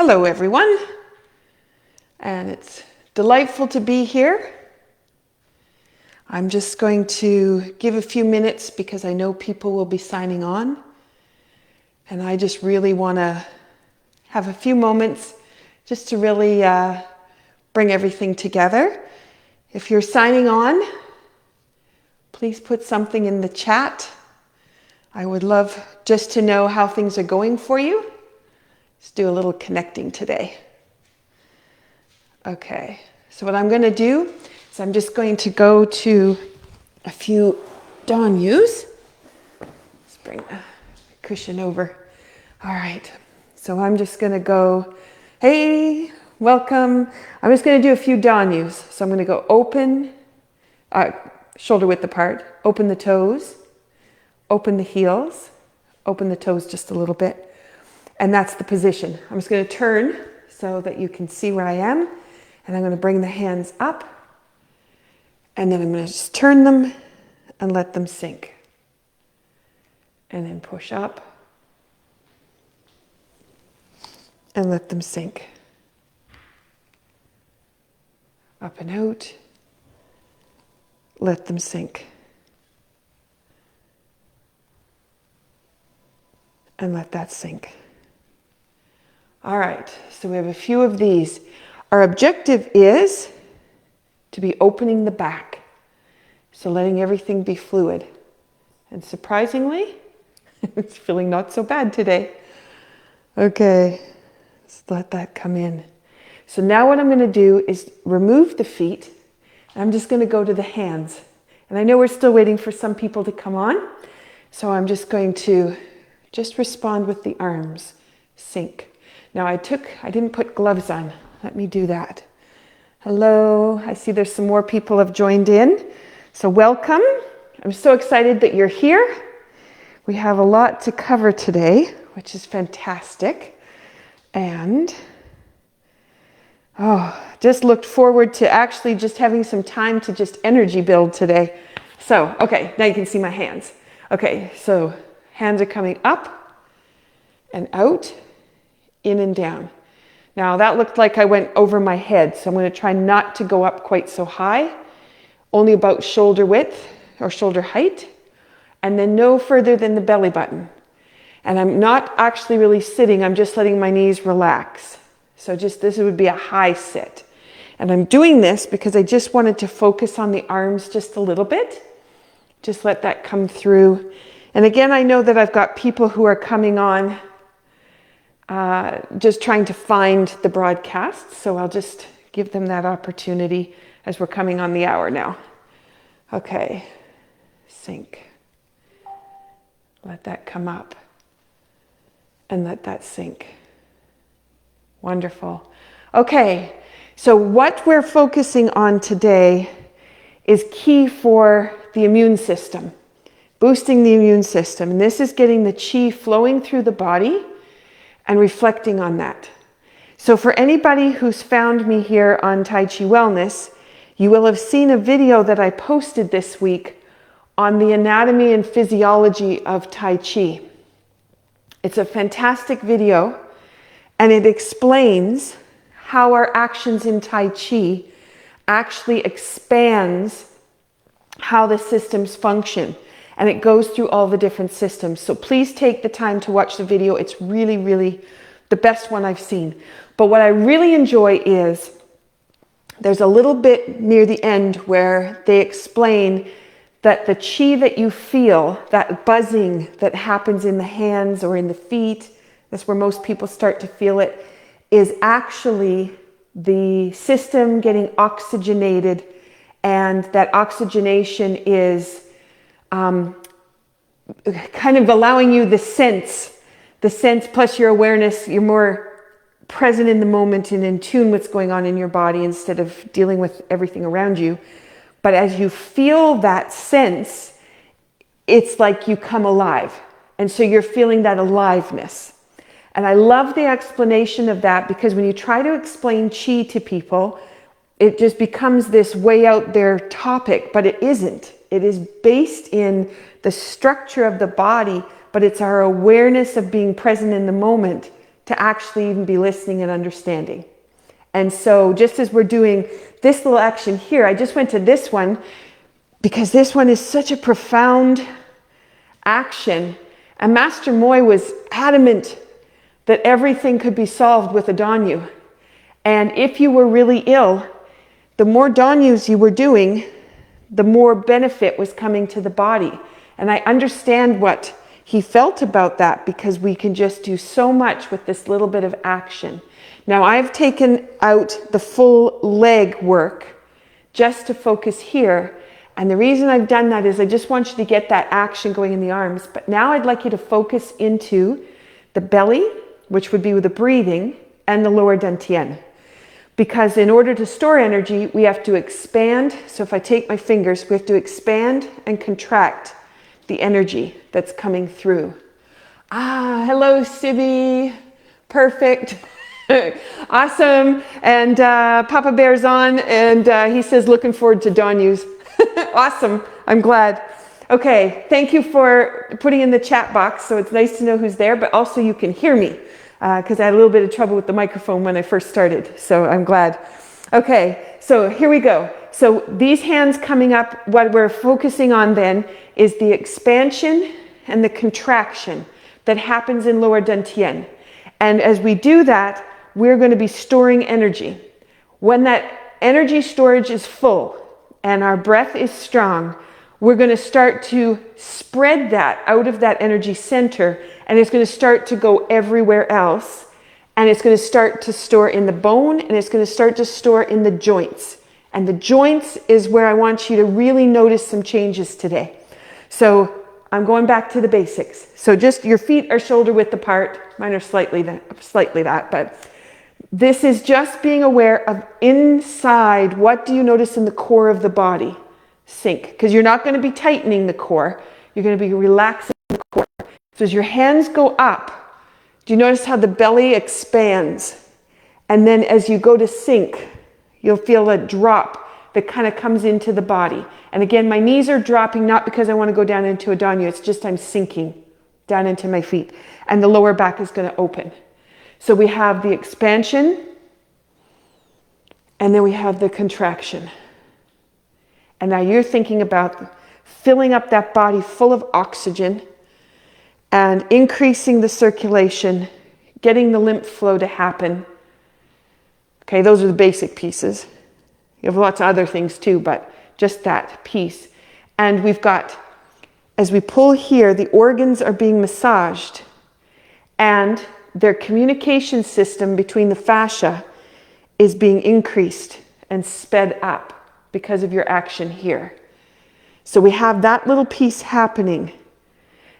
Hello everyone, and it's delightful to be here. I'm just going to give a few minutes because I know people will be signing on, and I just really want to have a few moments just to really bring everything together. If you're signing on, please put something in the chat. I would love just to know how things are going for you. Let's do a little connecting today. Okay, so what I'm going to do is I'm just going to go to a few Danyus. Let's bring the cushion over. All right, so I'm just going to go, hey, welcome. I'm just going to do a few Danyus. So I'm going to go open, shoulder width apart, open the toes, open the heels, open the toes just a little bit. And that's the position. I'm just going to turn so that you can see where I am. And I'm going to bring the hands up. And then I'm going to just turn them and let them sink. And then push up. And let them sink. Up and out. Let them sink. And let that sink. All right, so we have a few of these. Our objective is to be opening the back. So letting everything be fluid. And surprisingly, it's feeling not so bad today. Okay, let's let that come in. So now what I'm going to do is remove the feet. I'm just going to go to the hands. And I know we're still waiting for some people to come on. So I'm just going to just respond with the arms. Sink. Now I didn't put gloves on. Let me do that. Hello, I see there's some more people have joined in. So welcome. I'm so excited that you're here. We have a lot to cover today, which is fantastic. And, just looked forward to actually just having some time to just energy build today. So, okay, now you can see my hands. Okay, so hands are coming up and out. In and down. Now that looked like I went over my head, so I'm going to try not to go up quite so high, only about shoulder width or shoulder height, and then no further than the belly button. And I'm not actually really sitting, I'm just letting my knees relax. So just this would be a high sit. And I'm doing this because I just wanted to focus on the arms just a little bit. Just let that come through. And again, I know that I've got people who are coming on just trying to find the broadcast, so I'll just give them that opportunity as we're coming on the hour now. Okay, sink. Let that come up and let that sink. Wonderful. Okay, so what we're focusing on today is key for the immune system, boosting the immune system. And this is getting the chi flowing through the body and reflecting on that. So for anybody who's found me here on Tai Chi Wellness, you will have seen a video that I posted this week on the anatomy and physiology of Tai Chi. It's a fantastic video, and it explains how our actions in Tai Chi actually expands how the systems function. And it goes through all the different systems. So please take the time to watch the video. It's really, really the best one I've seen. But what I really enjoy is there's a little bit near the end where they explain that the chi that you feel, that buzzing that happens in the hands or in the feet, that's where most people start to feel it, is actually the system getting oxygenated, and that oxygenation is kind of allowing you the sense plus your awareness. You're more present in the moment and in tune with what's going on in your body instead of dealing with everything around you. But as you feel that sense, it's like you come alive. And so you're feeling that aliveness. And I love the explanation of that, because when you try to explain chi to people, it just becomes this way out there topic, but it isn't. It is based in the structure of the body, but it's our awareness of being present in the moment to actually even be listening and understanding. And so just as we're doing this little action here, I just went to this one because this one is such a profound action. And Master Moy was adamant that everything could be solved with a Danyu. And if you were really ill, the more Danyus you were doing, the more benefit was coming to the body. And I understand what he felt about that because we can just do so much with this little bit of action. Now I've taken out the full leg work just to focus here. And the reason I've done that is I just want you to get that action going in the arms. But now I'd like you to focus into the belly, which would be with the breathing, and the lower dantian. Because in order to store energy, we have to expand. So if I take my fingers, we have to expand and contract the energy that's coming through. Ah, hello, Sibby. Perfect. Awesome. And Papa Bear's on, and he says, looking forward to Danyus. Awesome. I'm glad. Okay. Thank you for putting in the chat box. So it's nice to know who's there, but also you can hear me because I had a little bit of trouble with the microphone when I first started. So I'm glad. Okay. So here we go. So these hands coming up, what we're focusing on then is the expansion and the contraction that happens in lower dantian. And as we do that, we're going to be storing energy. When that energy storage is full and our breath is strong, we're going to start to spread that out of that energy center, and it's going to start to go everywhere else. And it's going to start to store in the bone, and it's going to start to store in the joints. And the joints is where I want you to really notice some changes today. So I'm going back to the basics. So just your feet are shoulder width apart. Mine are slightly that, but this is just being aware of inside. What do you notice in the core of the body? Sink. Because you're not going to be tightening the core. You're going to be relaxing the core. So as your hands go up, do you notice how the belly expands? And then as you go to sink, you'll feel a drop that kind of comes into the body. And again, my knees are dropping, not because I want to go down into a danyu. It's just I'm sinking down into my feet. And the lower back is going to open. So we have the expansion, and then we have the contraction. And now you're thinking about filling up that body full of oxygen and increasing the circulation, getting the lymph flow to happen. Okay, those are the basic pieces. You have lots of other things too, but just that piece. And we've got, as we pull here, the organs are being massaged, and their communication system between the fascia is being increased and sped up because of your action here. So we have that little piece happening.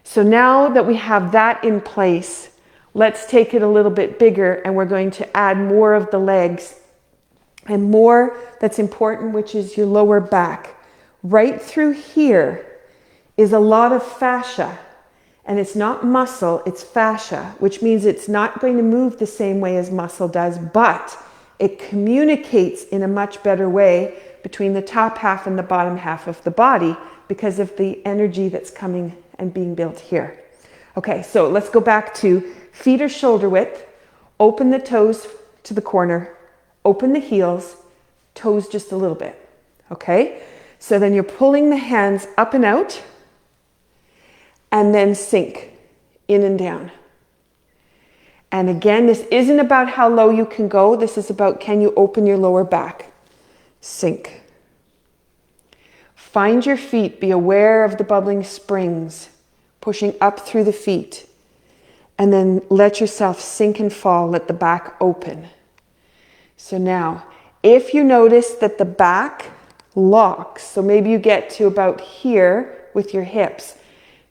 So now that we have that in place, let's take it a little bit bigger, and we're going to add more of the legs and more that's important, which is your lower back. Right through here is a lot of fascia, and it's not muscle, it's fascia, which means it's not going to move the same way as muscle does, but it communicates in a much better way between the top half and the bottom half of the body because of the energy that's coming and being built here. Okay, so let's go back to feet are shoulder width, open the toes to the corner, open the heels, toes just a little bit. Okay, so then you're pulling the hands up and out, and then sink in and down. And again, this isn't about how low you can go. This is about, can you open your lower back? Sink. Find your feet. Be aware of the bubbling springs, pushing up through the feet. And then let yourself sink and fall. Let the back open. So now, if you notice that the back locks, so maybe you get to about here with your hips,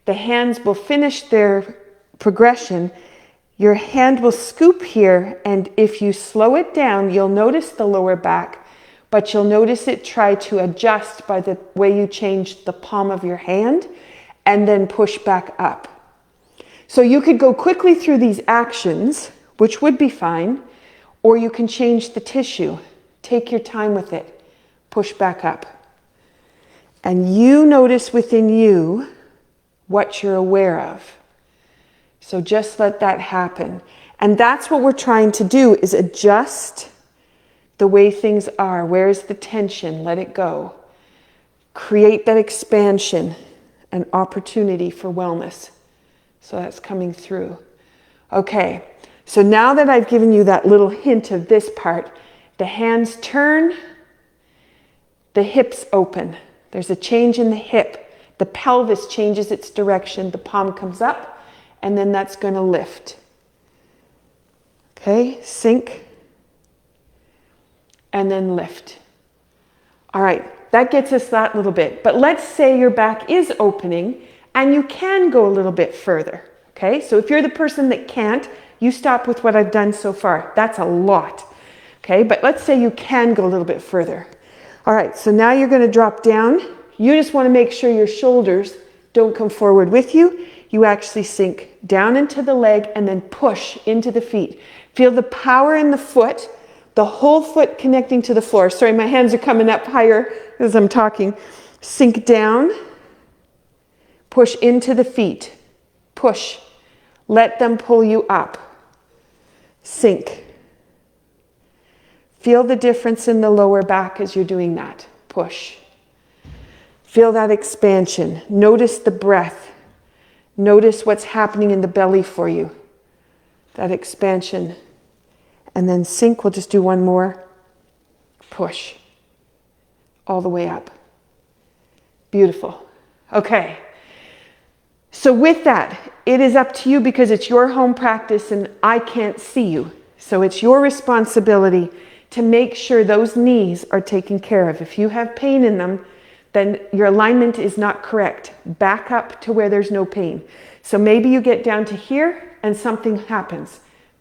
the hands will finish their progression. Your hand will scoop here, and if you slow it down, you'll notice the lower back, but you'll notice it try to adjust by the way you change the palm of your hand and then push back up. So you could go quickly through these actions, which would be fine, or you can change the tissue. Take your time with it. Push back up. And you notice within you what you're aware of. So just let that happen. And that's what we're trying to do, is adjust the way things are. Where's the tension? Let it go. Create that expansion, an opportunity for wellness. So that's coming through. Okay, so now that I've given you that little hint of this part, the hands turn, the hips open. There's a change in the hip. The pelvis changes its direction. The palm comes up, and then that's going to lift. Okay, sink, and then lift. All right, that gets us that little bit. But let's say your back is opening, and you can go a little bit further. Okay, so if you're the person that can't, you stop with what I've done so far. That's a lot. Okay, but let's say you can go a little bit further. All right, so now you're going to drop down. You just want to make sure your shoulders don't come forward with you. You actually sink down into the leg and then push into the feet. Feel the power in the foot, the whole foot connecting to the floor. Sorry, my hands are coming up higher as I'm talking. Sink down, push into the feet. Push. Let them pull you up. Sink. Feel the difference in the lower back as you're doing that. Push. Feel that expansion. Notice the breath. Notice what's happening in the belly for you. That expansion. And then sink. We'll just do one more. Push. All the way up. Beautiful. Okay. So with that, it is up to you because it's your home practice and I can't see you. So it's your responsibility to make sure those knees are taken care of. If you have pain in them, then your alignment is not correct. Back up to where there's no pain. So maybe you get down to here and something happens.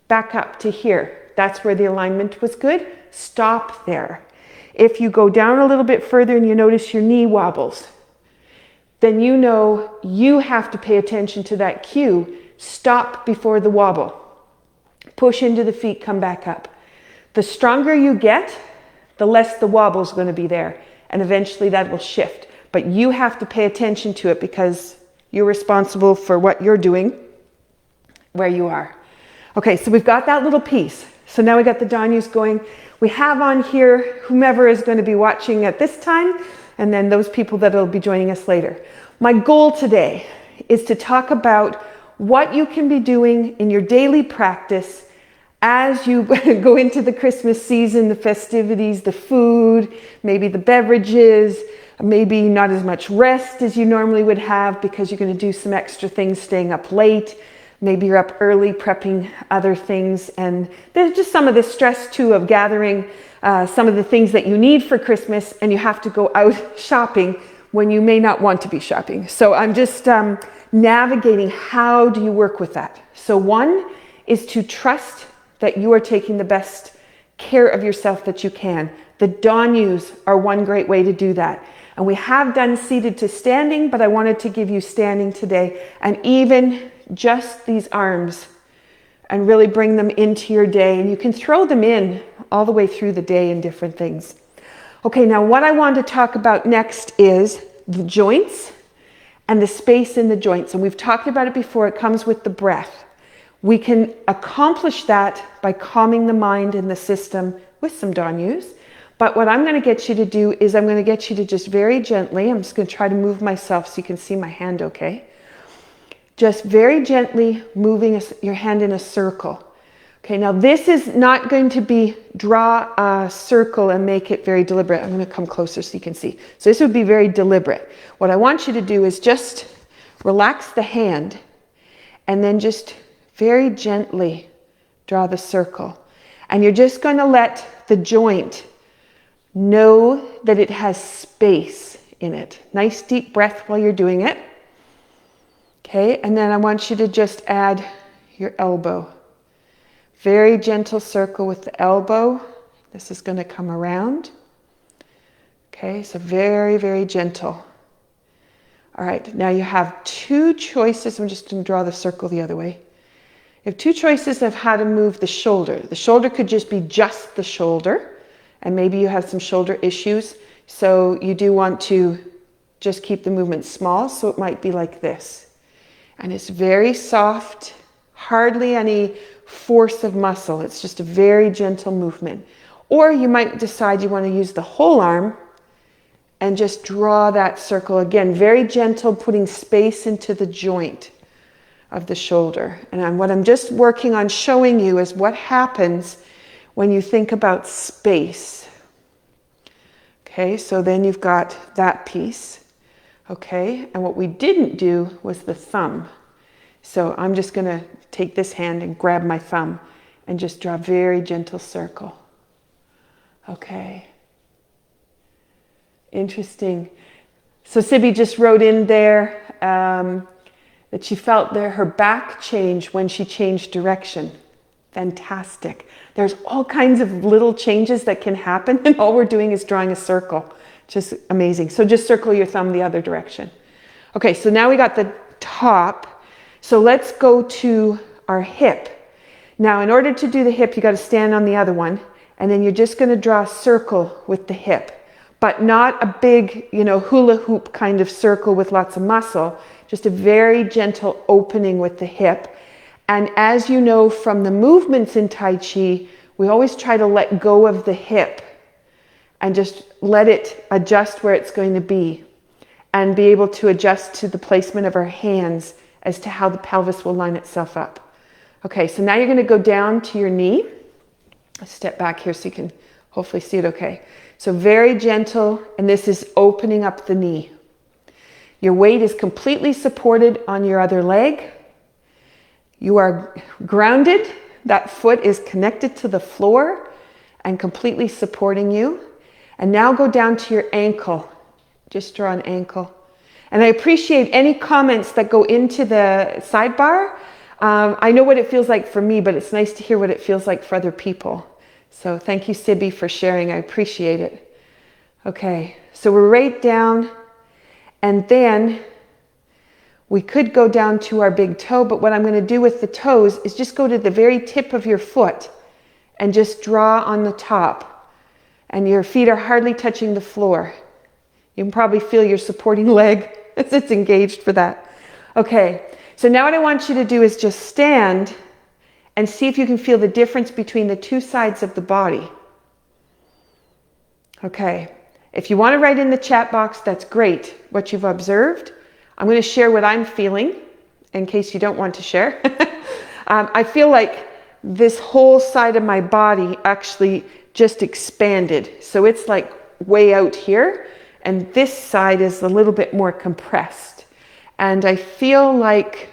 Back up to here. That's where the alignment was good. Stop there. If you go down a little bit further and you notice your knee wobbles, then you know you have to pay attention to that cue. Stop before the wobble. Push into the feet, come back up. The stronger you get, the less the wobble is going to be there. And eventually that will shift. But you have to pay attention to it because you're responsible for what you're doing where you are. Okay, so we've got that little piece. So now we got the Danyus going. We have on here whomever is going to be watching at this time, and then those people that will be joining us later. My goal today is to talk about what you can be doing in your daily practice as you go into the Christmas season, the festivities, the food, maybe the beverages, maybe not as much rest as you normally would have because you're going to do some extra things, staying up late. Maybe you're up early prepping other things. And there's just some of the stress too of gathering some of the things that you need for Christmas, and you have to go out shopping when you may not want to be shopping. So I'm just navigating how do you work with that. So one is to trust that you are taking the best care of yourself that you can. The Danyus are one great way to do that. And we have done seated to standing, but I wanted to give you standing today, and even just these arms, and really bring them into your day. And you can throw them in all the way through the day in different things. Okay, now what I want to talk about next is the joints and the space in the joints. And we've talked about it before. It comes with the breath. We can accomplish that by calming the mind and the system with some Danyus. But what I'm going to get you to do is I'm going to get you to just very gently, I'm just going to try to move myself so you can see my hand okay. Just very gently moving your hand in a circle. Okay, now this is not going to be draw a circle and make it very deliberate. I'm going to come closer so you can see. So this would be very deliberate. What I want you to do is just relax the hand and then just very gently draw the circle. And you're just going to let the joint know that it has space in it. Nice deep breath while you're doing it. Okay, and then I want you to just add your elbow. Very gentle circle with the elbow. This is going to come around. Okay, so very, very gentle. All right, now you have two choices. I'm just going to draw the circle the other way. You have two choices of how to move the shoulder. The shoulder could just be just the shoulder, and maybe you have some shoulder issues. So you do want to just keep the movement small, so it might be like this. And it's very soft, hardly any force of muscle. It's just a very gentle movement. Or you might decide you want to use the whole arm and just draw that circle. Again, very gentle, putting space into the joint of the shoulder. And what I'm just working on showing you is what happens when you think about space. Okay, so then you've got that piece. Okay, and what we didn't do was the thumb. So I'm just going to take this hand and grab my thumb and just draw a very gentle circle. Okay. Interesting. So Sibby just wrote in there that she felt her back change when she changed direction. Fantastic. There's all kinds of little changes that can happen, and all we're doing is drawing a circle. Just amazing. So just circle your thumb the other direction. Okay, so now we got the top. So let's go to our hip. Now, in order to do the hip, you got to stand on the other one, and then you're just going to draw a circle with the hip, but not a big, hula hoop kind of circle with lots of muscle, just a very gentle opening with the hip. And as you know from the movements in Tai Chi, we always try to let go of the hip and just let it adjust where it's going to be and be able to adjust to the placement of our hands as to how the pelvis will line itself up. Okay, so now you're going to go down to your knee. I'll step back here so you can hopefully see it okay. So very gentle, and this is opening up the knee. Your weight is completely supported on your other leg. You are grounded. That foot is connected to the floor and completely supporting you. And now go down to your ankle. Just draw an ankle. And I appreciate any comments that go into the sidebar. I know what it feels like for me, but it's nice to hear what it feels like for other people. So thank you, Sibby, for sharing. I appreciate it. Okay, so we're right down. And then we could go down to our big toe, but what I'm going to do with the toes is just go to the very tip of your foot and just draw on the top. And your feet are hardly touching the floor. You can probably feel your supporting leg as it's engaged for that. Okay, so now what I want you to do is just stand and see if you can feel the difference between the two sides of the body. Okay, if you want to write in the chat box, that's great, what you've observed. I'm going to share what I'm feeling in case you don't want to share. I feel like this whole side of my body actually just expanded. So it's like way out here, and this side is a little bit more compressed. And I feel like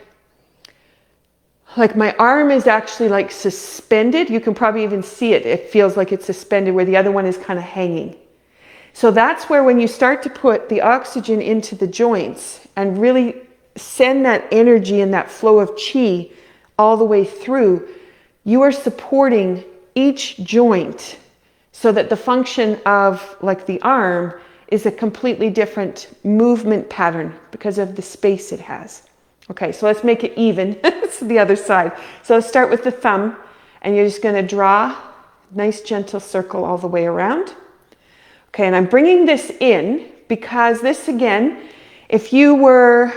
my arm is actually like suspended. You can probably even see it. It feels like it's suspended where the other one is kind of hanging. So that's where when you start to put the oxygen into the joints and really send that energy and that flow of chi all the way through, you are supporting each joint so that the function of like the arm is a completely different movement pattern because of the space it has. Okay, so let's make it even. It's the other side. So let's start with the thumb, and you're just going to draw a nice gentle circle all the way around. Okay, and I'm bringing this in because this, again, if you were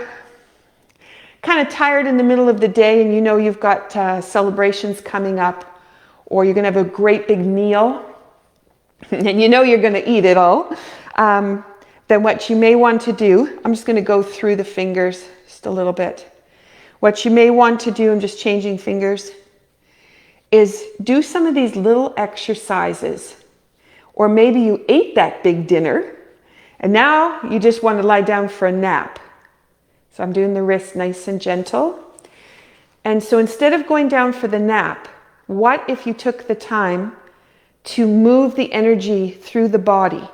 kind of tired in the middle of the day and you know you've got celebrations coming up, or you're going to have a great big meal, and you know you're going to eat it all, then what you may want to do, I'm just going to go through the fingers just a little bit. What you may want to do, I'm just changing fingers, is do some of these little exercises. Or maybe you ate that big dinner and now you just want to lie down for a nap. So I'm doing the wrist nice and gentle. And so instead of going down for the nap, what if you took the time to move the energy through the body?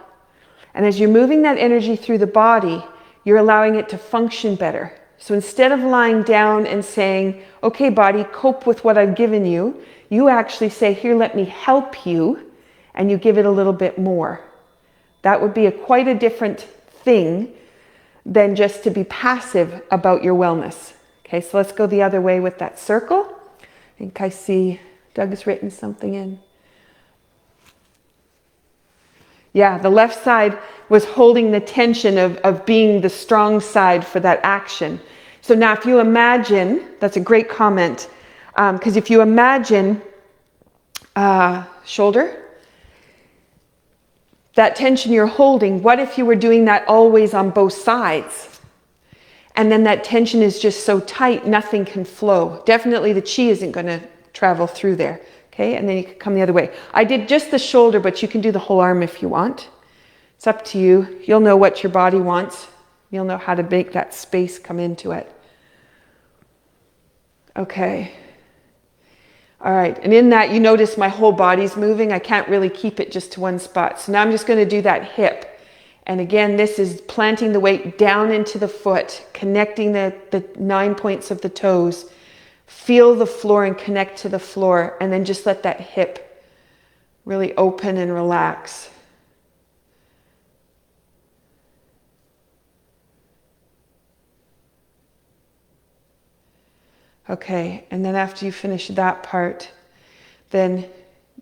And as you're moving that energy through the body, you're allowing it to function better. So instead of lying down and saying, okay, body, cope with what I've given you, you actually say, here, let me help you, and you give it a little bit more. That would be quite a different thing than just to be passive about your wellness. Okay, so let's go the other way with that circle. I think I see Doug has written something in. Yeah, the left side was holding the tension of being the strong side for that action. So now if you imagine, that's a great comment, Because if you imagine shoulder, that tension you're holding, what if you were doing that always on both sides? And then that tension is just so tight, nothing can flow. Definitely the chi isn't going to travel through there. Okay, and then you can come the other way. I did just the shoulder, but you can do the whole arm if you want. It's up to you. You'll know what your body wants. You'll know how to make that space come into it. Okay. All right, and in that you notice my whole body's moving. I can't really keep it just to one spot. So now I'm just going to do that hip. And again, this is planting the weight down into the foot, connecting the 9 points of the toes. Feel the floor and connect to the floor, and then just let that hip really open and relax. Okay, and then after you finish that part, then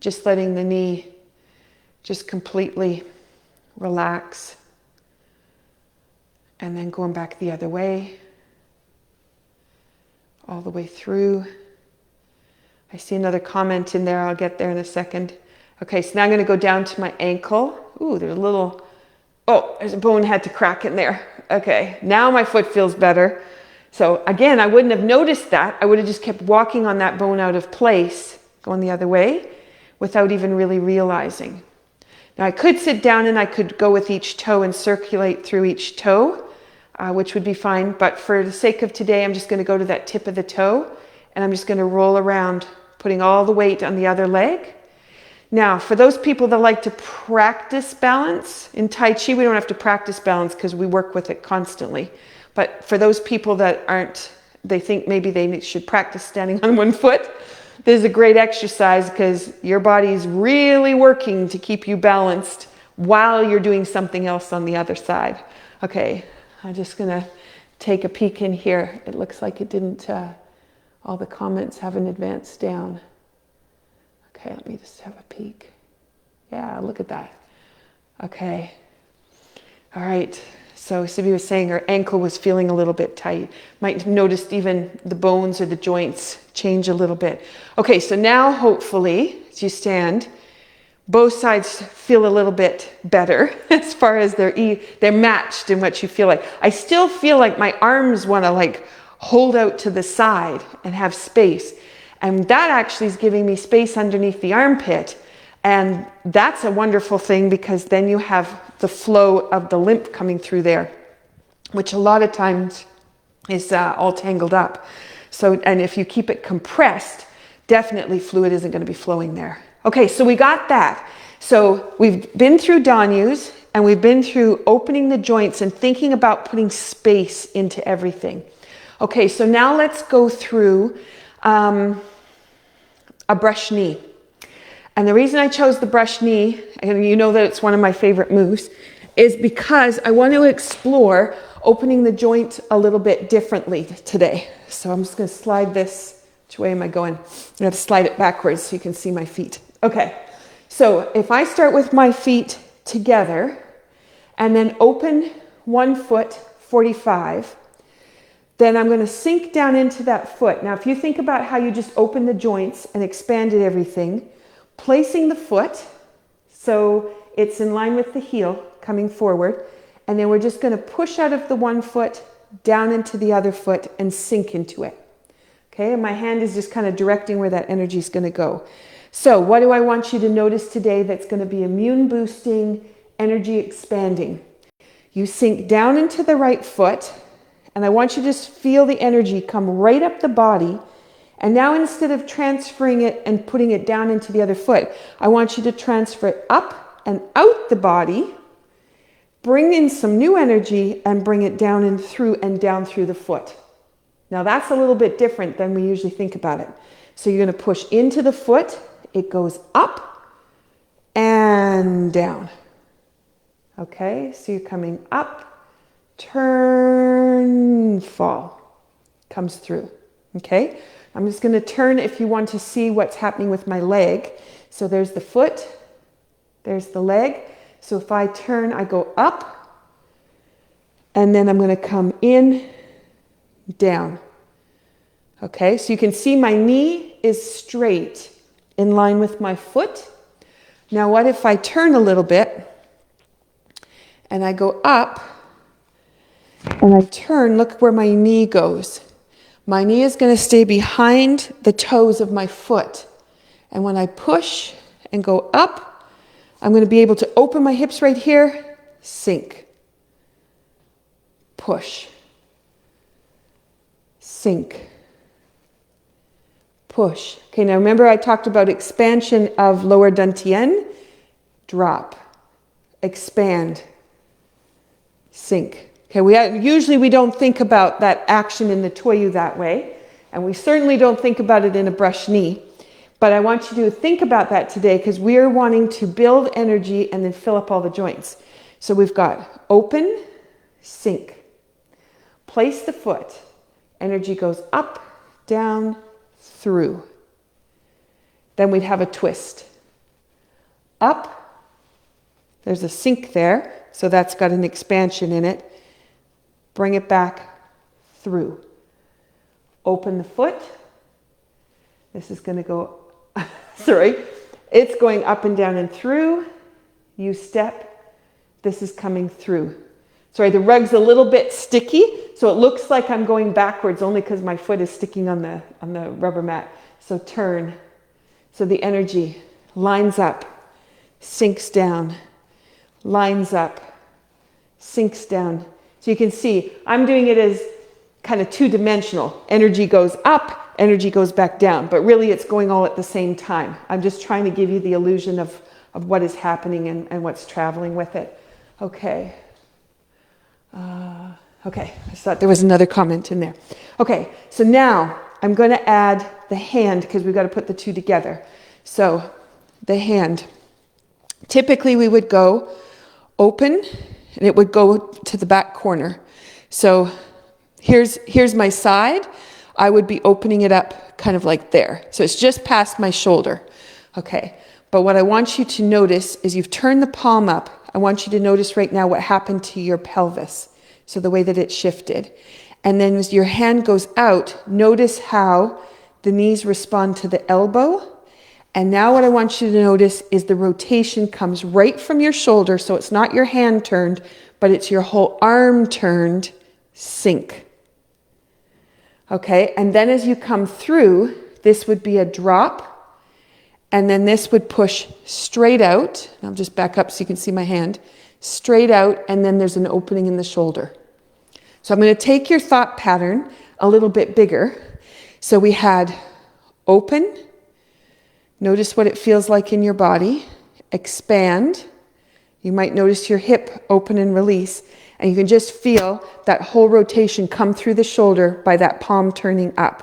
just letting the knee just completely relax, and then going back the other way, all the way through. I see another comment in there. I'll get there in a second. Okay, so now I'm going to go down to my ankle. Ooh, there's a little, oh, there's a bone had to crack in there. Okay, now my foot feels better. So again, I wouldn't have noticed that. I would have just kept walking on that bone out of place, going the other way, without even really realizing. Now I could sit down and I could go with each toe and circulate through each toe, which would be fine. But for the sake of today, I'm just going to go to that tip of the toe, and I'm just going to roll around, putting all the weight on the other leg. Now, for those people that like to practice balance, in Tai Chi we don't have to practice balance because we work with it constantly. But for those people that aren't, they think maybe they should practice standing on one foot, this is a great exercise because your body is really working to keep you balanced while you're doing something else on the other side. Okay, I'm just going to take a peek in here. It looks like it didn't, all the comments haven't advanced down. Okay, let me just have a peek. Yeah, look at that. Okay. All right. So Sibi was saying her ankle was feeling a little bit tight. Might have noticed even the bones or the joints change a little bit. Okay, so now hopefully, as you stand, both sides feel a little bit better as far as they're matched in what you feel like. I still feel like my arms want to like hold out to the side and have space. And that actually is giving me space underneath the armpit. And that's a wonderful thing because then you have the flow of the lymph coming through there, which a lot of times is all tangled up. So, and if you keep it compressed, definitely fluid isn't going to be flowing there. Okay, so we got that. So we've been through Danyus and we've been through opening the joints and thinking about putting space into everything. Okay, so now let's go through a brush knee. And the reason I chose the brush knee, and you know that it's one of my favorite moves, is because I want to explore opening the joint a little bit differently today. So I'm just going to slide this. Which way am I going? I'm going to have to slide it backwards so you can see my feet. Okay, so if I start with my feet together and then open one foot 45, then I'm going to sink down into that foot. Now, if you think about how you just opened the joints and expanded everything, placing the foot so it's in line with the heel coming forward, and then we're just going to push out of the one foot down into the other foot and sink into it. Okay, and my hand is just kind of directing where that energy is going to go. So what do I want you to notice today that's going to be immune boosting, energy expanding? You sink down into the right foot, and I want you to just feel the energy come right up the body. And now instead of transferring it and putting it down into the other foot, I want you to transfer it up and out the body, bring in some new energy and bring it down and down through the foot. Now that's a little bit different than we usually think about it. So you're going to push into the foot, it goes up and down. Okay, so you're coming up, turn, fall, comes through. Okay. I'm just going to turn if you want to see what's happening with my leg. So there's the foot, there's the leg. So if I turn, I go up, and then I'm going to come in, down. Okay, so you can see my knee is straight in line with my foot. Now what if I turn a little bit and I go up and I turn, look where my knee goes. My knee is going to stay behind the toes of my foot. And when I push and go up, I'm going to be able to open my hips right here, sink, push, sink, push. Okay, now remember I talked about expansion of lower dantian, drop, expand, sink. Okay, usually we don't think about that action in the toyu that way, and we certainly don't think about it in a brush knee. But I want you to think about that today because we're wanting to build energy and then fill up all the joints. So we've got open, sink. Place the foot. Energy goes up, down, through. Then we'd have a twist. Up. There's a sink there, so that's got an expansion in it. Bring it back, through. Open the foot. This is going to go, sorry, it's going up and down and through. You step. This is coming through. Sorry, the rug's a little bit sticky, so it looks like I'm going backwards only because my foot is sticking on the rubber mat. So turn. So the energy lines up, sinks down, lines up, sinks down. So you can see I'm doing it as kind of two-dimensional. Energy goes up, energy goes back down, but really it's going all at the same time. I'm just trying to give you the illusion of what is happening and what's traveling with it. Okay. Okay, I thought there was another comment in there. Okay, so now I'm going to add the hand because we've got to put the two together. So the hand. Typically we would go open and it would go to the back corner. So here's my side. I would be opening it up kind of like there. So it's just past my shoulder. Okay, but what I want you to notice is you've turned the palm up. I want you to notice right now what happened to your pelvis. So the way that it shifted. And then as your hand goes out, notice how the knees respond to the elbow. And now what I want you to notice is the rotation comes right from your shoulder. So it's not your hand turned, but it's your whole arm turned, sink. Okay, and then as you come through, this would be a drop. And then this would push straight out. I'll just back up so you can see my hand. Straight out, and then there's an opening in the shoulder. So I'm going to take your thought pattern a little bit bigger. So we had open. Notice what it feels like in your body. Expand. You might notice your hip open and release. And you can just feel that whole rotation come through the shoulder by that palm turning up.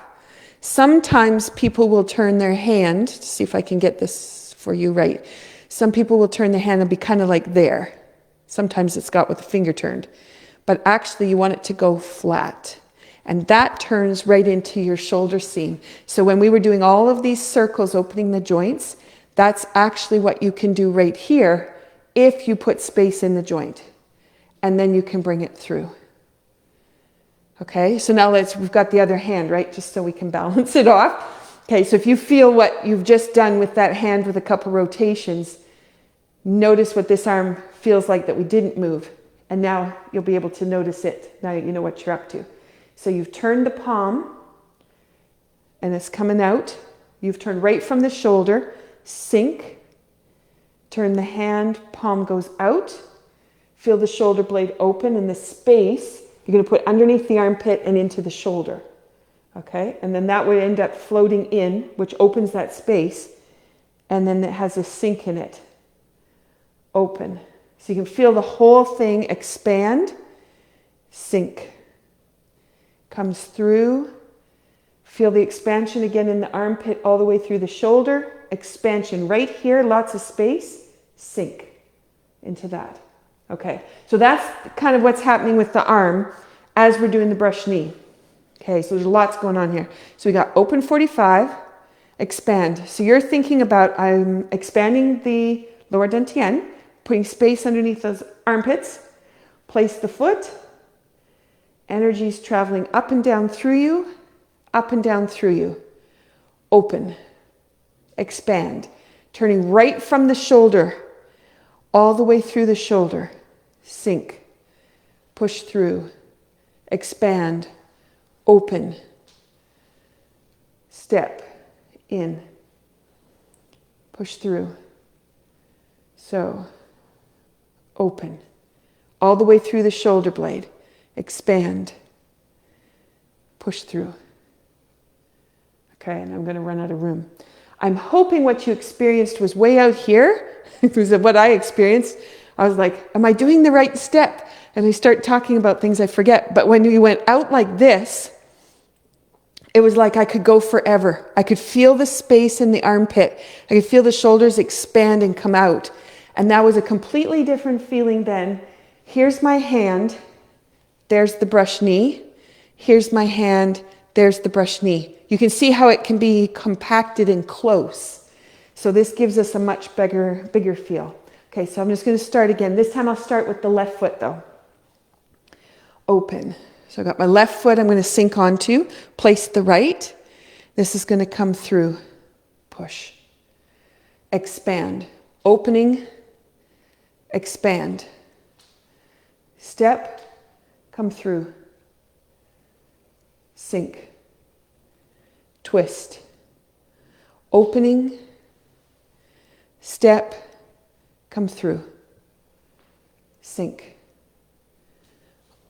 Sometimes people will turn their hand. See if I can get this for you right. Some people will turn their hand and be kind of like there. Sometimes it's got with the finger turned. But actually you want it to go flat. And that turns right into your shoulder seam. So when we were doing all of these circles, opening the joints, that's actually what you can do right here if you put space in the joint. And then you can bring it through. Okay, so now we've got the other hand, right? Just so we can balance it off. Okay, so if you feel what you've just done with that hand with a couple rotations, notice what this arm feels like that we didn't move. And now you'll be able to notice it. Now you know what you're up to. So you've turned the palm and it's coming out. You've turned right from the shoulder, sink, turn the hand, palm goes out. Feel the shoulder blade open and the space you're going to put underneath the armpit and into the shoulder. Okay, and then that would end up floating in, which opens that space. And then it has a sink in it. Open. So you can feel the whole thing expand, sink. Comes through. Feel the expansion again in the armpit all the way through the shoulder. Expansion right here, lots of space. Sink into that. Okay, so that's kind of what's happening with the arm as we're doing the brush knee. Okay, so there's lots going on here. So we got open 45, expand. So you're thinking about I'm expanding the lower dantian, putting space underneath those armpits, place the foot, energy's traveling up and down through you, up and down through you. Open, expand, turning right from the shoulder, all the way through the shoulder. Sink, push through, expand, open, step in, push through. So, open, all the way through the shoulder blade, expand, push through. Okay, and I'm going to run out of room. I'm hoping what you experienced was way out here. It was what I experienced. I was like, am I doing the right step? And I start talking about things I forget. But when we went out like this, it was like I could go forever. I could feel the space in the armpit. I could feel the shoulders expand and come out. And that was a completely different feeling than, here's my hand, there's the brush knee. Here's my hand, there's the brush knee. You can see how it can be compacted and close. So this gives us a much bigger feel. Okay, so I'm just going to start again. This time I'll start with the left foot though. Open. So I've got my left foot I'm going to sink onto. Place the right. This is going to come through. Push. Expand. Opening. Expand. Step. Come through. Sink. Twist. Opening. Step. Come through. Sink.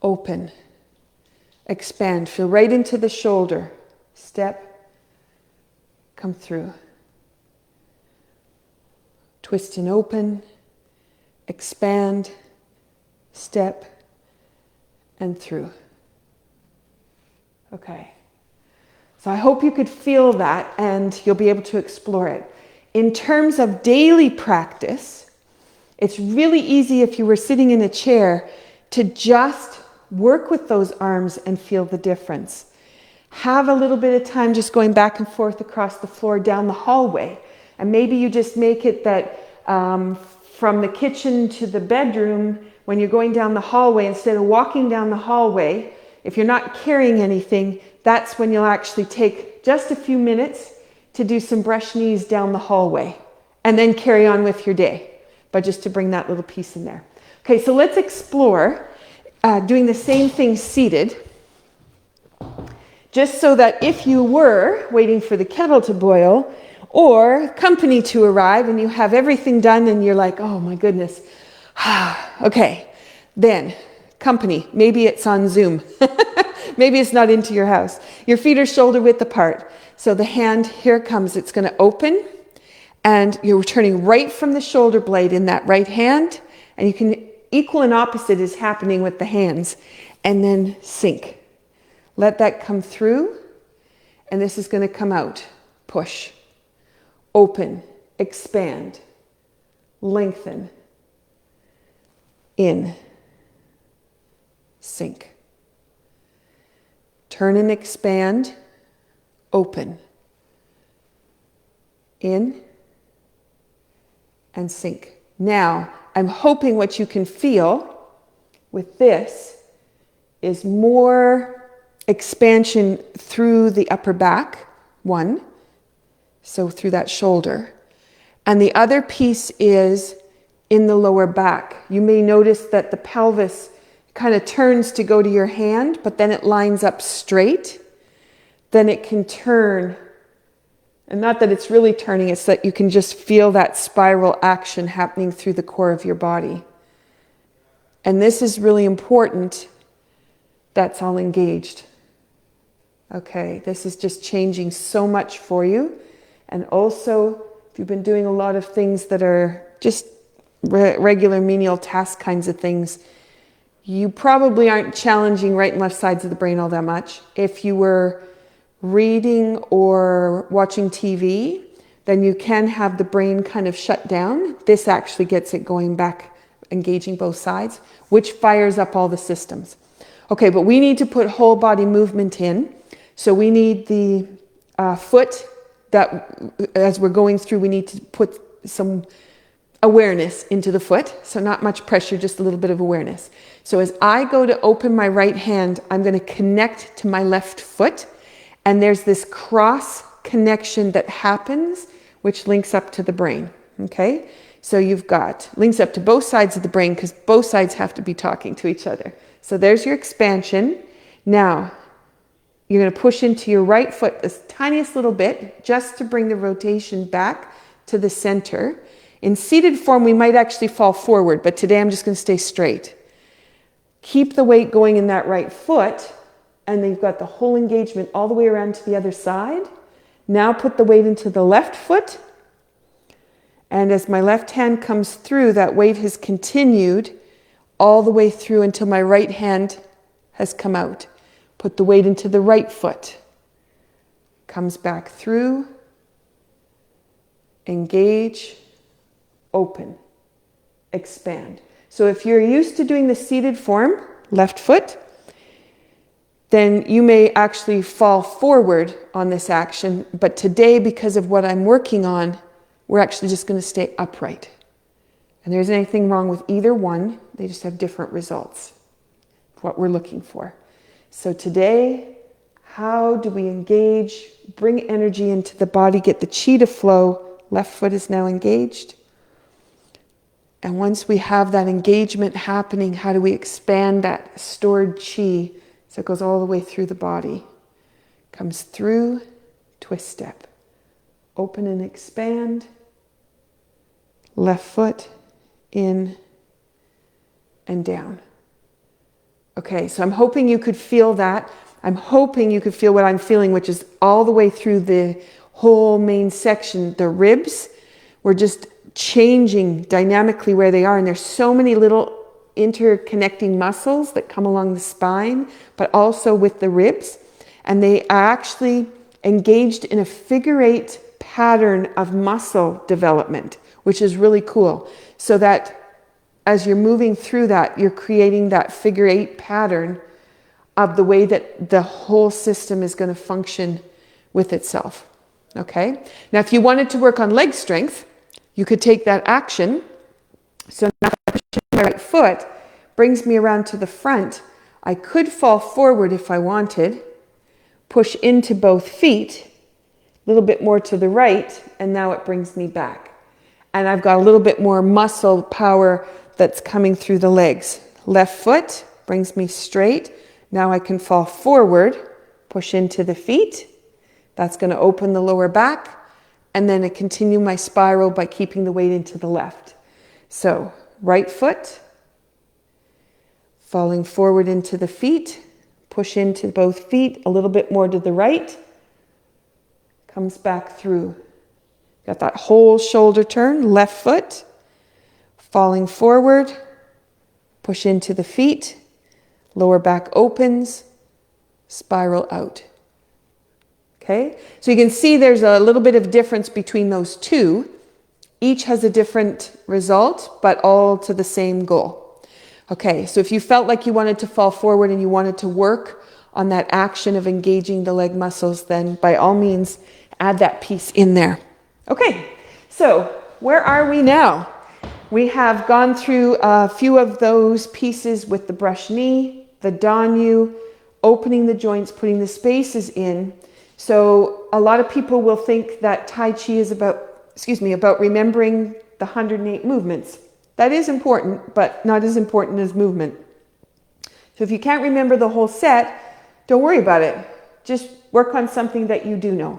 Open. Expand. Feel right into the shoulder. Step. Come through. Twist and open. Expand. Step. And through. Okay. So I hope you could feel that and you'll be able to explore it. In terms of daily practice, it's really easy if you were sitting in a chair to just work with those arms and feel the difference. Have a little bit of time just going back and forth across the floor down the hallway. And maybe you just make it that from the kitchen to the bedroom, when you're going down the hallway, instead of walking down the hallway, if you're not carrying anything, that's when you'll actually take just a few minutes to do some brush knees down the hallway and then carry on with your day. But just to bring that little piece in there. Okay, so let's explore doing the same thing seated. Just so that if you were waiting for the kettle to boil or company to arrive and you have everything done and you're like, oh my goodness. Okay, then company, maybe it's on Zoom. Maybe it's not into your house. Your feet are shoulder width apart. So the hand, here it comes. It's going to open and you're turning right from the shoulder blade in that right hand. And you can, equal and opposite is happening with the hands. And then sink. Let that come through. And this is going to come out. Push. Open. Expand. Lengthen. In. Sink. Turn and expand, open, in, and sink. Now, I'm hoping what you can feel with this is more expansion through the upper back, one, so through that shoulder. And the other piece is in the lower back. You may notice that the pelvis kind of turns to go to your hand, but then it lines up straight. Then it can turn. And not that it's really turning, it's that you can just feel that spiral action happening through the core of your body. And this is really important. That's all engaged. Okay, this is just changing so much for you. And also, if you've been doing a lot of things that are just regular menial task kinds of things, you probably aren't challenging right and left sides of the brain all that much. If you were reading or watching TV, then you can have the brain kind of shut down. This actually gets it going back, engaging both sides, which fires up all the systems. Okay, but we need to put whole body movement in. So we need the foot that, as we're going through, we need to put some awareness into the foot. So not much pressure, just a little bit of awareness. So as I go to open my right hand, I'm going to connect to my left foot And there's this cross connection that happens, which links up to the brain. Okay? So you've got links up to both sides of the brain because both sides have to be talking to each other. So there's your expansion. Now, you're going to push into your right foot the tiniest little bit just to bring the rotation back to the center. In seated form, we might actually fall forward, but today I'm just going to stay straight. Keep the weight going in that right foot, and then you've got the whole engagement all the way around to the other side. Now put the weight into the left foot. And as my left hand comes through, that weight has continued all the way through until my right hand has come out. Put the weight into the right foot. Comes back through. Engage. Open. Expand. So if you're used to doing the seated form, left foot, then you may actually fall forward on this action. But today, because of what I'm working on, we're actually just going to stay upright. And there isn't anything wrong with either one. They just have different results. What we're looking for. So today, how do we engage, bring energy into the body, get the chi to flow? Left foot is now engaged. And once we have that engagement happening, how do we expand that stored chi so it goes all the way through the body? Comes through, twist step. Open and expand. Left foot, in and down. Okay, so I'm hoping you could feel that. I'm hoping you could feel what I'm feeling, which is all the way through the whole main section. The ribs, we're just changing dynamically where they are. And there's so many little interconnecting muscles that come along the spine, but also with the ribs. And they are actually engaged in a figure eight pattern of muscle development, which is really cool. So that as you're moving through that, you're creating that figure eight pattern of the way that the whole system is going to function with itself. Okay? Now, if you wanted to work on leg strength, you could take that action. So now my right foot brings me around to the front. I could fall forward if I wanted, push into both feet, a little bit more to the right, and now it brings me back. And I've got a little bit more muscle power that's coming through the legs. Left foot brings me straight. Now I can fall forward, push into the feet. That's going to open the lower back. And then I continue my spiral by keeping the weight into the left. So right foot, falling forward into the feet, push into both feet, a little bit more to the right, comes back through. Got that whole shoulder turn, left foot, falling forward, push into the feet, lower back opens, spiral out. Okay, so you can see there's a little bit of difference between those two. Each has a different result, but all to the same goal. Okay, so if you felt like you wanted to fall forward and you wanted to work on that action of engaging the leg muscles, then by all means, add that piece in there. Okay, so where are we now? We have gone through a few of those pieces with the brush knee, the danyu, opening the joints, putting the spaces in. So a lot of people will think that Tai Chi is about remembering the 108 movements. That is important, but not as important as movement. So if you can't remember the whole set, don't worry about it. Just work on something that you do know.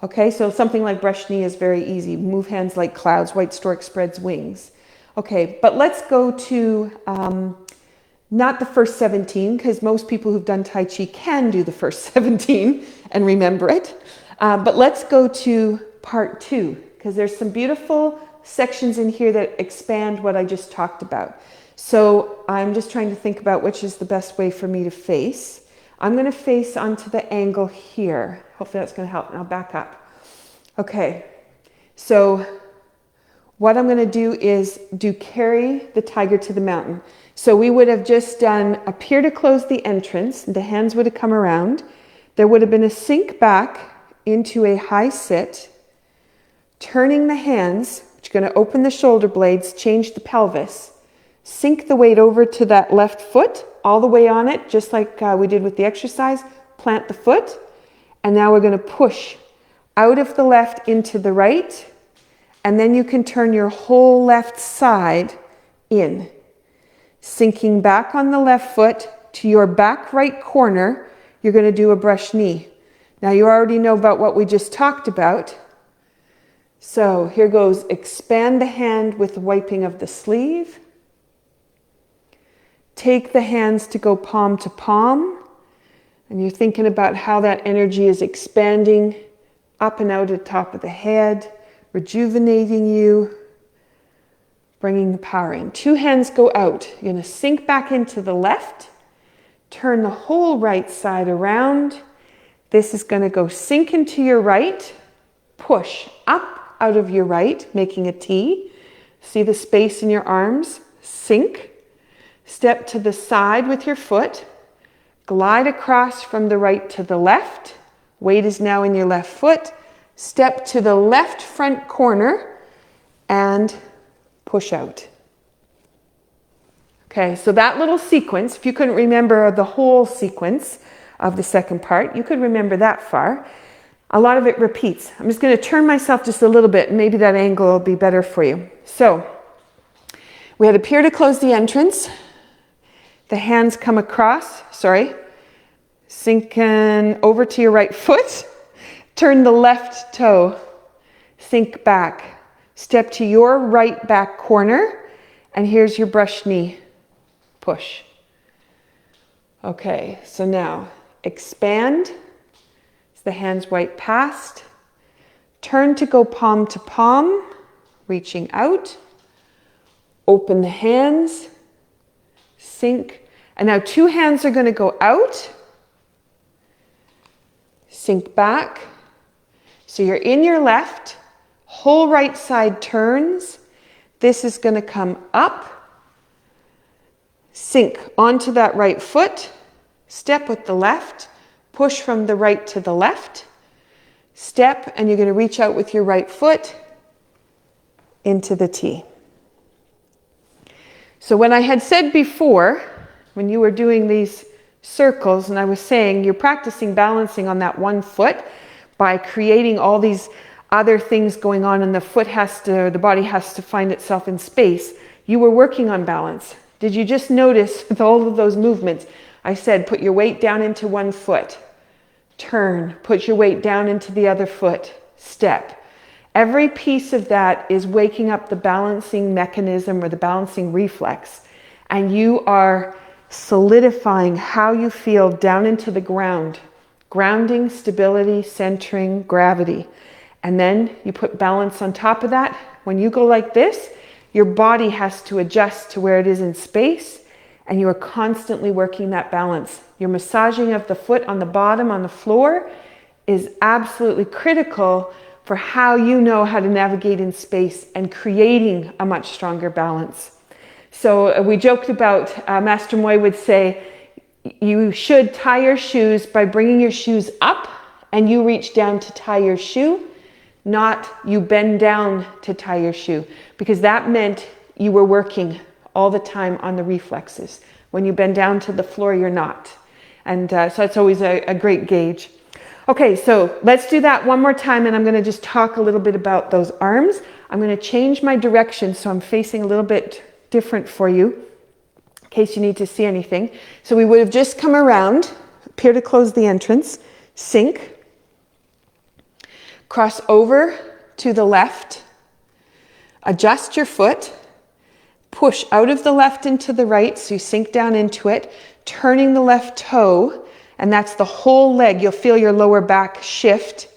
Okay, so something like brush knee is very easy. Move hands like clouds, white stork spreads wings. Okay, but let's go to not the first 17, because most people who've done Tai Chi can do the first 17 and remember it. But let's go to part 2, because there's some beautiful sections in here that expand what I just talked about. So I'm just trying to think about which is the best way for me to face. I'm going to face onto the angle here. Hopefully that's going to help. Now back up. Okay, so what I'm going to do is carry the tiger to the mountain. So we would have just done appear to close the entrance. The hands would have come around. There would have been a sink back into a high sit, turning the hands, which are going to open the shoulder blades, change the pelvis, sink the weight over to that left foot, all the way on it, just like we did with the exercise, plant the foot, And now we're going to push out of the left into the right. And then you can turn your whole left side in. Sinking back on the left foot to your back right corner, you're going to do a brush knee. Now you already know about what we just talked about. So here goes, expand the hand with the wiping of the sleeve. Take the hands to go palm to palm. And you're thinking about how that energy is expanding up and out at the top of the head, rejuvenating you, bringing the power in. Two hands go out. You're going to sink back into the left, turn the whole right side around. This is going to go sink into your right, push up out of your right, making a T. See the space in your arms? Sink. Step to the side with your foot. Glide across from the right to the left. Weight is now in your left foot. Step to the left front corner and push out. Okay, so that little sequence, if you couldn't remember the whole sequence of the second part, you could remember that far. A lot of it repeats. I'm just going to turn myself just a little bit, and maybe that angle will be better for you. So, we had appear to close the entrance. The hands come across, sinking over to your right foot. Turn the left toe, sink back. Step to your right back corner, and here's your brush knee. Push. Okay, so now expand. The hands wipe past. Turn to go palm to palm, reaching out. Open the hands. Sink. And now two hands are going to go out. Sink back. So you're in your left. Whole right side turns. This is going to come up. Sink onto that right foot. Step with the left. Push from the right to the left. Step, and you're going to reach out with your right foot into the T. So when I had said before, when you were doing these circles, and I was saying you're practicing balancing on that one foot by creating all these other things going on, and the body has to find itself in space, you were working on balance. Did you just notice with all of those movements? I said, put your weight down into one foot, turn, put your weight down into the other foot, step. Every piece of that is waking up the balancing mechanism or the balancing reflex. And you are solidifying how you feel down into the ground. Grounding, stability, centering, gravity. And then you put balance on top of that. When you go like this, your body has to adjust to where it is in space. And you are constantly working that balance. Your massaging of the foot on the bottom, on the floor, is absolutely critical for how you know how to navigate in space and creating a much stronger balance. So we joked about, Master Moy would say, you should tie your shoes by bringing your shoes up and you reach down to tie your shoe, not you bend down to tie your shoe, because that meant you were working all the time on the reflexes. When you bend down to the floor, you're not. And so it's always a great gauge. Okay, so let's do that one more time, and I'm going to just talk a little bit about those arms. I'm going to change my direction so I'm facing a little bit different for you, in case you need to see anything. So we would have just come around, appear to close the entrance, sink, cross over to the left, adjust your foot, push out of the left into the right, so you sink down into it, turning the left toe, and that's the whole leg. You'll feel your lower back shift,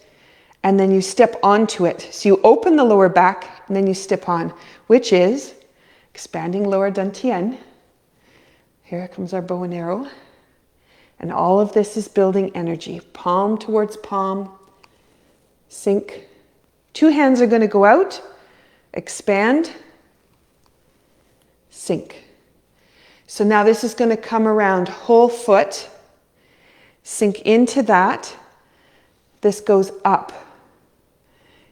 and then you step onto it. So you open the lower back, and then you step on, which is expanding lower dantian. Here comes our bow and arrow. And all of this is building energy. Palm towards palm, sink. Two hands are going to go out, expand, sink. So now this is going to come around whole foot, sink into that. This goes up.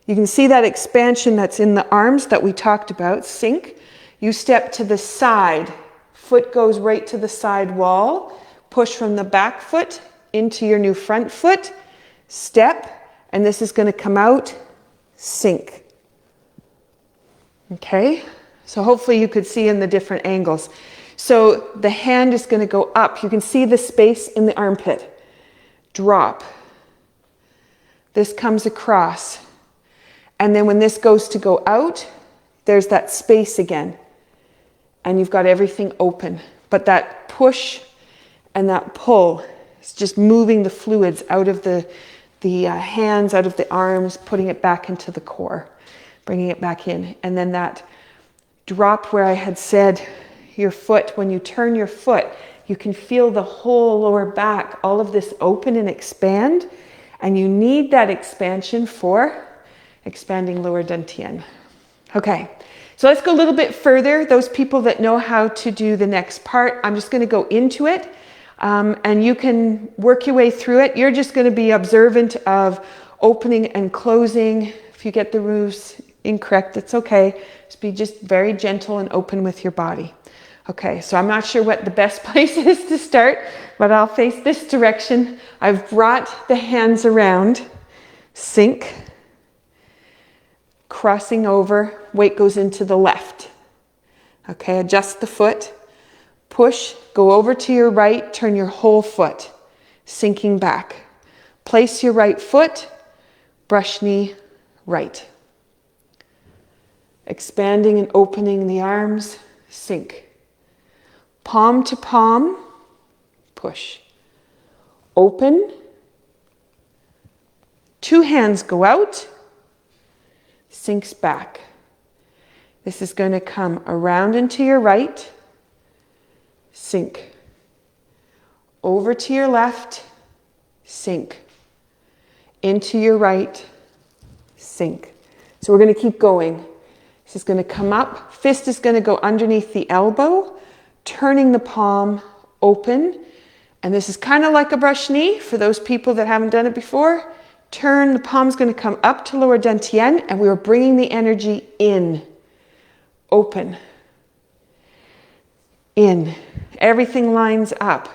You can see that expansion that's in the arms that we talked about. Sink. You step to the side. Foot goes right to the side wall. Push from the back foot into your new front foot. step, and this is going to come out, sink. Okay, so hopefully you could see in the different angles. So the hand is going to go up. You can see the space in the armpit. Drop. This comes across. And then when this goes to go out, there's that space again. And you've got everything open. But that push and that pull is just moving the fluids out of the hands, out of the arms, putting it back into the core, bringing it back in. And then that drop where I had said your foot, when you turn your foot, you can feel the whole lower back, all of this open and expand. And you need that expansion for expanding lower dantian. Okay, so let's go a little bit further. Those people that know how to do the next part, I'm just going to go into it. And you can work your way through it. You're just going to be observant of opening and closing. If you get the moves incorrect, it's okay. Just be very gentle and open with your body. Okay, so I'm not sure what the best place is to start, but I'll face this direction. I've brought the hands around, sink, crossing over, weight goes into the left. Okay, adjust the foot, push, go over to your right, turn your whole foot, sinking back. Place your right foot, brush knee, right. Expanding and opening the arms, sink. Palm to palm, push. Open. Two hands go out, sinks back. This is going to come around into your right, sink. Over to your left, sink. Into your right, sink. So we're going to keep going. This is going to come up. Fist is going to go underneath the elbow, turning the palm open. And this is kind of like a brush knee for those people that haven't done it before. Turn, the palm's going to come up to lower dantian, and we are bringing the energy in. Open. In. Everything lines up.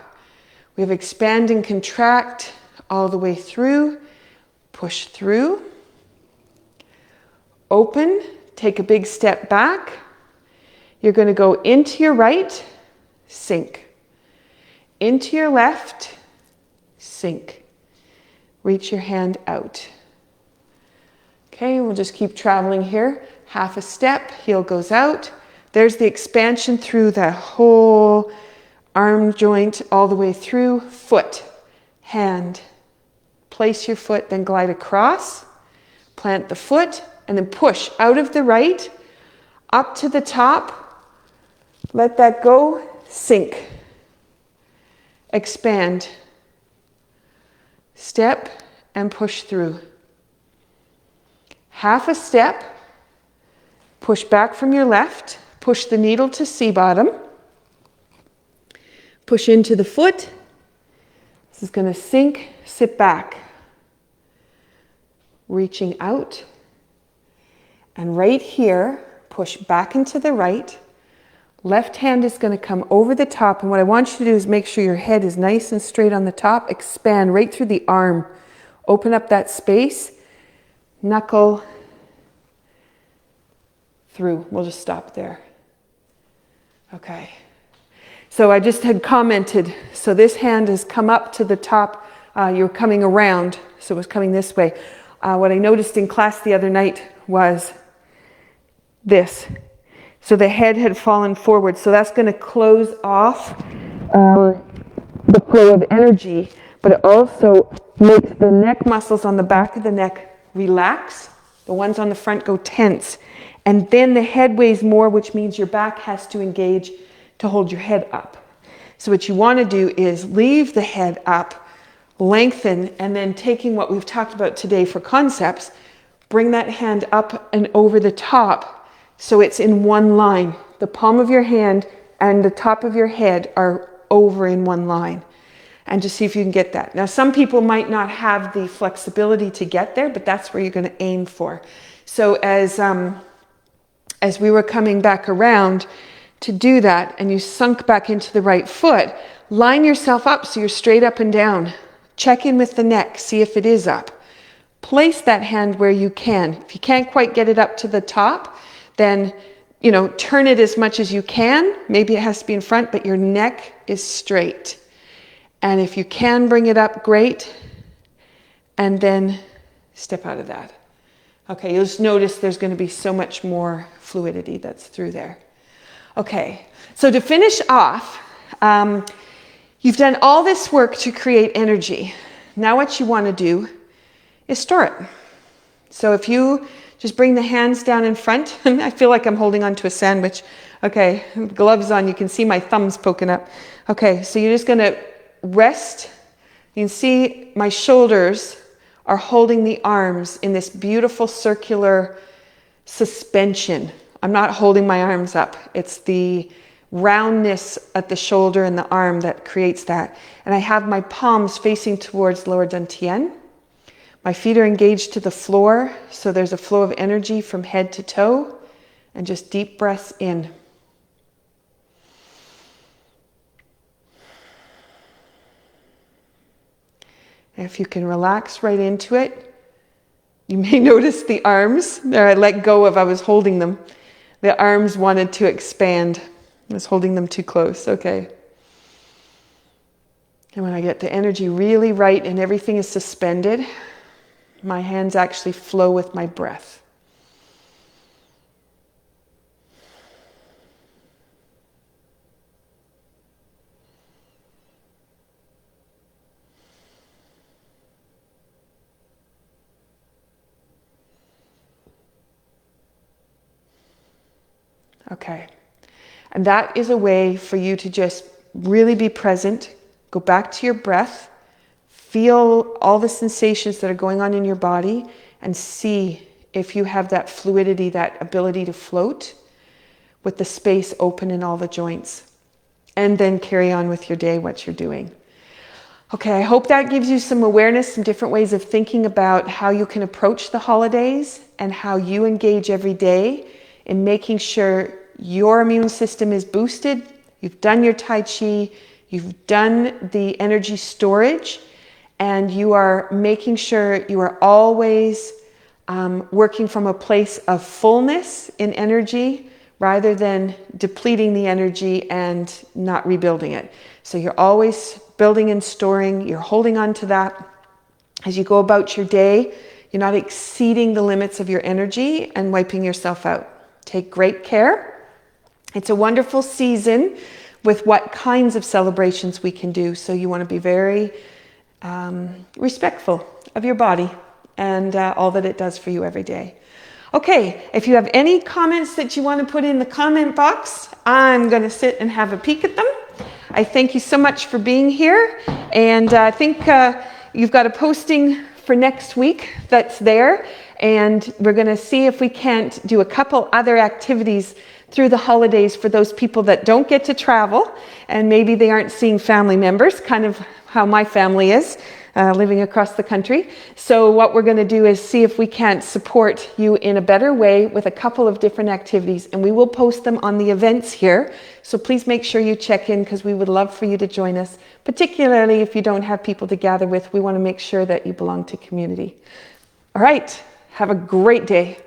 We have expand and contract all the way through. Push through. Open. Take a big step back. You're going to go into your right, sink. Into your left, sink. Reach your hand out. Okay, we'll just keep traveling here. Half a step, heel goes out. There's the expansion through the whole arm joint all the way through. Foot, hand. Place your foot, then glide across. Plant the foot, and then push out of the right, up to the top. Let that go, sink. Expand. Step and push through. Half a step, push back from your left, push the needle to C-bottom, push into the foot. This is going to sink, sit back, reaching out, and right here, push back into the right. Left hand is going to come over the top, and what I want you to do is make sure your head is nice and straight on the top. Expand right through the arm. Open up that space. Knuckle through. We'll just stop there. Okay. So I just had commented. So this hand has come up to the top. You're coming around, so it was coming this way. What I noticed in class the other night was this. So the head had fallen forward. So that's going to close off the flow of energy, but it also makes the neck muscles on the back of the neck relax. The ones on the front go tense. And then the head weighs more, which means your back has to engage to hold your head up. So what you want to do is leave the head up, lengthen, and then taking what we've talked about today for concepts, bring that hand up and over the top. So it's in one line. The palm of your hand and the top of your head are over in one line. And just see if you can get that. Now, some people might not have the flexibility to get there, but that's where you're going to aim for. So as we were coming back around to do that, and you sunk back into the right foot, line yourself up so you're straight up and down. Check in with the neck, see if it is up. Place that hand where you can. If you can't quite get it up to the top, then, turn it as much as you can. Maybe it has to be in front, but your neck is straight. And if you can bring it up, great. And then step out of that. Okay, you'll just notice there's going to be so much more fluidity that's through there. Okay, so to finish off, you've done all this work to create energy. Now what you want to do is store it. So if you just bring the hands down in front, I feel like I'm holding onto a sandwich. Okay, gloves on, you can see my thumbs poking up. Okay, so you're just going to rest. You can see my shoulders are holding the arms in this beautiful circular suspension. I'm not holding my arms up. It's the roundness at the shoulder and the arm that creates that. And I have my palms facing towards lower dantian. My feet are engaged to the floor, so there's a flow of energy from head to toe, and just deep breaths in. And if you can relax right into it, you may notice the arms, there I let go of, I was holding them. The arms wanted to expand. I was holding them too close, okay. And when I get the energy really right and everything is suspended, my hands actually flow with my breath. Okay. And that is a way for you to just really be present, go back to your breath, feel all the sensations that are going on in your body, and see if you have that fluidity, that ability to float with the space open in all the joints. And then carry on with your day, what you're doing. Okay, I hope that gives you some awareness, some different ways of thinking about how you can approach the holidays and how you engage every day in making sure your immune system is boosted. You've done your Tai Chi, you've done the energy storage, and you are making sure you are always working from a place of fullness in energy rather than depleting the energy and not rebuilding it. So you're always building and storing, you're holding on to that. As you go about your day, you're not exceeding the limits of your energy and wiping yourself out. Take great care. It's a wonderful season with what kinds of celebrations we can do. So you want to be very respectful of your body and all that it does for you every day. Okay, if you have any comments that you want to put in the comment box, I'm going to sit and have a peek at them. I thank you so much for being here. And I think you've got a posting for next week that's there. And we're going to see if we can't do a couple other activities through the holidays for those people that don't get to travel and maybe they aren't seeing family members, kind of how my family is, living across the country. So what we're going to do is see if we can't support you in a better way with a couple of different activities, and we will post them on the events here. So please make sure you check in, because we would love for you to join us, particularly if you don't have people to gather with. We want to make sure that you belong to community. All right. Have a great day.